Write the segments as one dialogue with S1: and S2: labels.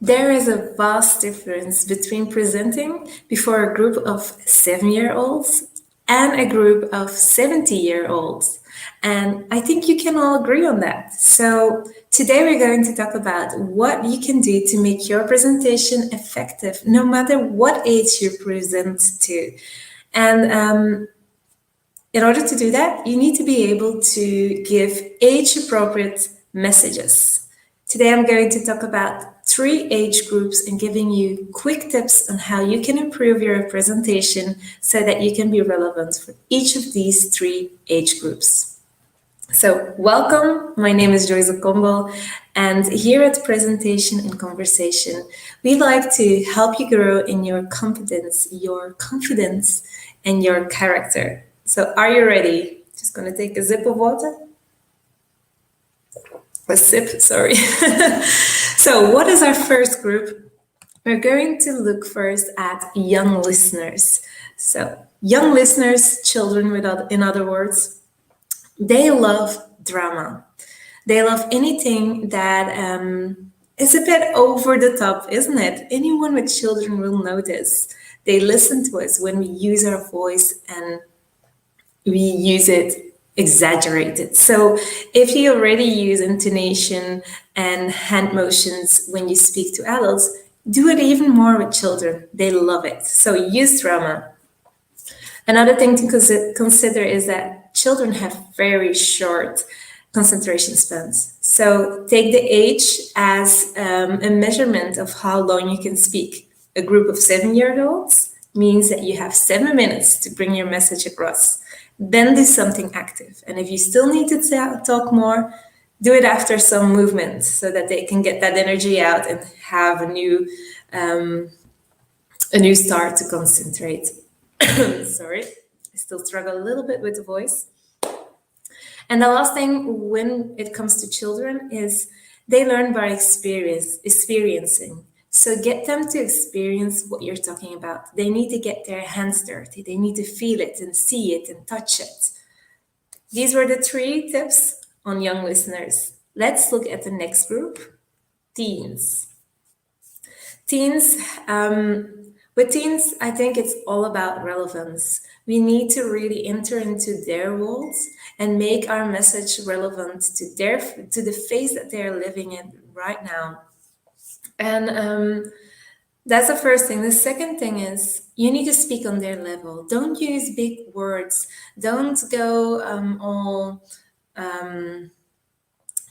S1: There is a vast difference between presenting before a group of 7-year-olds and a group of 70-year-olds. And I think you can all agree on that. So today we're going to talk about what you can do to make your presentation effective, no matter what age you present to. And in order to do that, you need to be able to give age appropriate messages. Today, I'm going to talk about 3 age groups and giving you quick tips on how you can improve your presentation so that you can be relevant for each of these 3 age groups. So, welcome. My name is Joyce Okombo, and here at Presentation and Conversation, we like to help you grow in your confidence, and your character. So, are you ready? Just gonna take a sip of water. A sip, sorry. So, what is our first group? We're going to look first at young listeners. So, young listeners, children, in other words, they love drama. They love anything that is a bit over the top, isn't it? Anyone with children will notice. They listen to us when we use our voice and we use it exaggerated. So if you already use intonation and hand motions when you speak to adults, do it even more with children. They love it. So use drama. Another thing to consider is that children have very short concentration spans. So take the age as a measurement of how long you can speak. A group of 7-year-olds means that you have 7 minutes to bring your message across. Then do something active. And if you still need to talk more, do it after some movement so that they can get that energy out and have a new start to concentrate. Sorry, I still struggle a little bit with the voice. And the last thing when it comes to children is they learn by experiencing. So get them to experience what you're talking about. They need to get their hands dirty. They need to feel it and see it and touch it. These were the 3 tips on young listeners. Let's look at the next group, teens. With teens, I think it's all about relevance. We need to really enter into their worlds and make our message relevant to the phase that they're living in right now. And that's the first thing. The second thing is you need to speak on their level. Don't use big words. Don't go all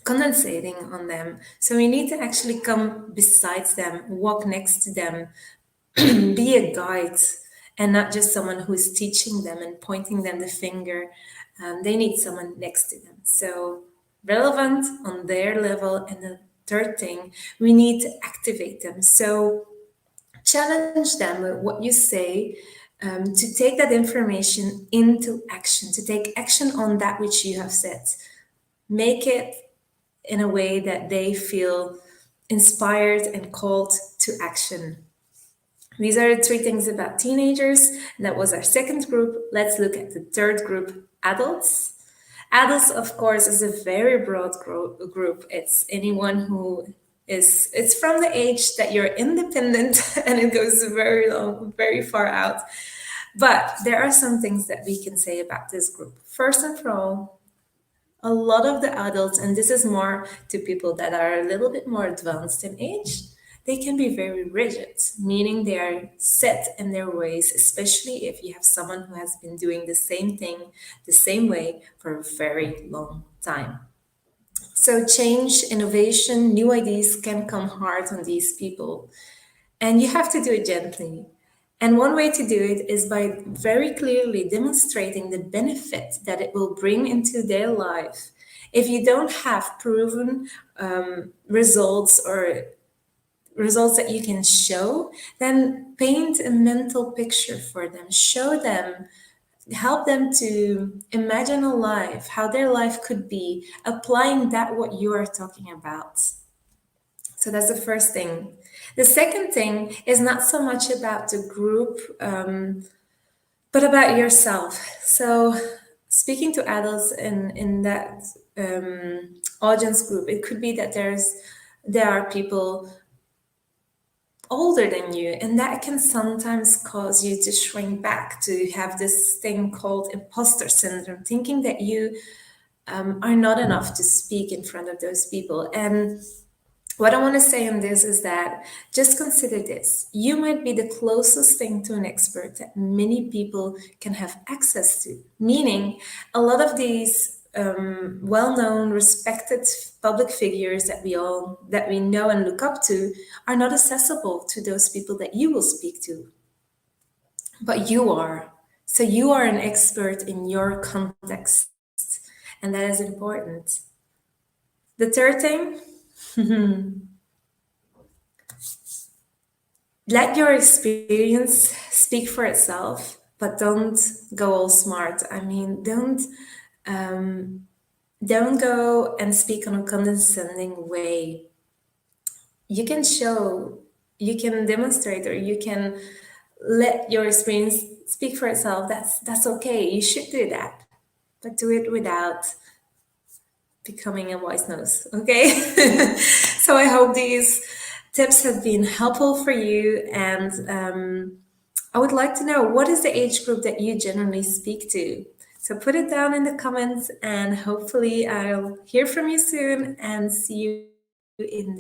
S1: condensating on them. So we need to actually come besides them, walk next to them, be a guide and not just someone who is teaching them and pointing them the finger. They need someone next to them. So relevant on their level. And the third thing, we need to activate them. So challenge them with what you say, to take that information into action, to take action on that which you have said. Make it in a way that they feel inspired and called to action. These are the 3 things about teenagers. That was our second group. Let's look at the third group, adults. Adults, of course, is a very broad group. It's anyone who it's from the age that you're independent and it goes very long, very far out. But there are some things that we can say about this group. First and for all, a lot of the adults, and this is more to people that are a little bit more advanced in age, they can be very rigid, meaning they are set in their ways, especially if you have someone who has been doing the same thing the same way for a very long time. So change, innovation, new ideas can come hard on these people. And you have to do it gently. And one way to do it is by very clearly demonstrating the benefit that it will bring into their life. If you don't have proven results or results that you can show, then paint a mental picture for them. Show them, help them to imagine a life, how their life could be, applying that what you are talking about. So that's the first thing. The second thing is not so much about the group, but about yourself. So speaking to adults in that audience group, it could be that there are people older than you, and that can sometimes cause you to shrink back, to have this thing called imposter syndrome, thinking that you are not enough to speak in front of those people. And what I want to say on this is that just consider this. You might be the closest thing to an expert that many people can have access to, meaning a lot of these well-known, respected public figures that we know and look up to are not accessible to those people that you will speak to. But you are. So you are an expert in your context, and that is important. The third thing, let your experience speak for itself, but don't go all smart. I mean, don't go and speak on a condescending way. You can show, you can demonstrate, or you can let your experience speak for itself. That's okay. You should do that, but do it without becoming a wise nose. Okay. So I hope these tips have been helpful for you, and I would like to know, what is the age group that you generally speak to? So put it down in the comments, and hopefully I'll hear from you soon and see you in